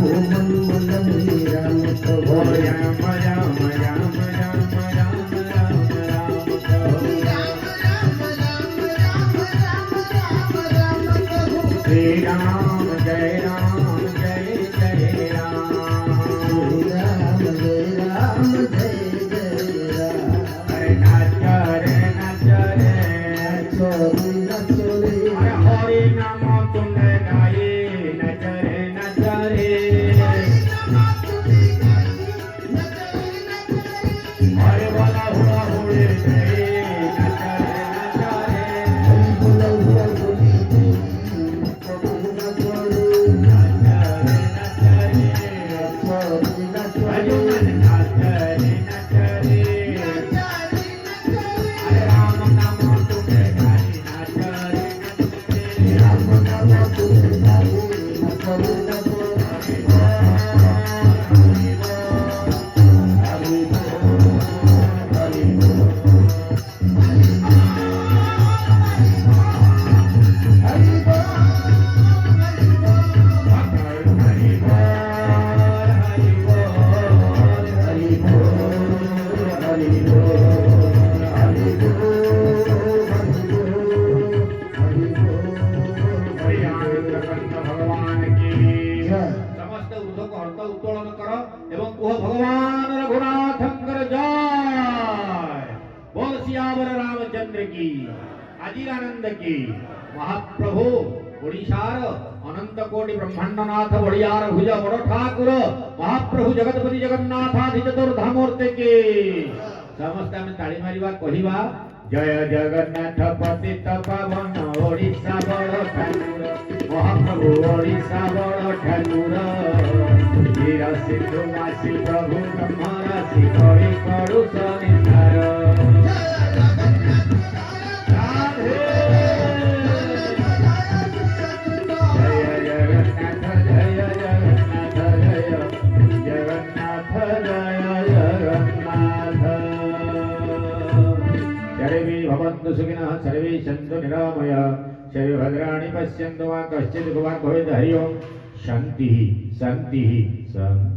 मन मन में राम प्रभु राम राम राम राम राम राम राम प्रभु श्री राम जय राम जय जय राम राम जय राम जय जय राम अरे नाच रे नाच रे चोरी न चोरी अरे हरि नाम तुमने गाए नच रे हरे वाला हुआ हुए रे नच रे बुला हुआ बोली प्रभु न चोरी चोरी न चोरी नच रे अरे राम नाम तुमने गाए नच रे राम नाम तुझे गाए न करो न करो हरि बोल हरि बोल हरि बोल हरि बोल हरि बोल हरि बोल हरि बोल भगवान की जय समस्त ऊर्ध्व को हर्त उत्तोलन करो एवं कुह भगवान रघुनाथंकर जय बोल सियावर रामचंद्र की अजीरानंद की महाप्रभु ओडिशार अनंत कोटि ब्रह्मांडनाथ बड़ियार भुज बड़ ठाकुर महाप्रभु जगतपति जगन्नाथाधि चतुर्धामूर्ति की समस्त आम ताली मारिबा कहिबा जय जगन्नाथ पतित पावन ओडिशा बड़ ठाकुर महाप्रभु ओडिशा बड़ ठाकुर वीर सिंधु मासी प्रभु ब्रह्म राशि करि करू सनिधार राधे जय जगन्नाथ जय जगन्नाथ जय जगन्नाथ जय जगन्नाथ सर्वे भवन्तु सुखिनः सर्वे सन्तु निरामया सर्वे भद्राणि पश्यन्तु मा कश्चित् दुःखभाग् भवेत् हरि ओम् शान्तिः शान्तिः शान्तिः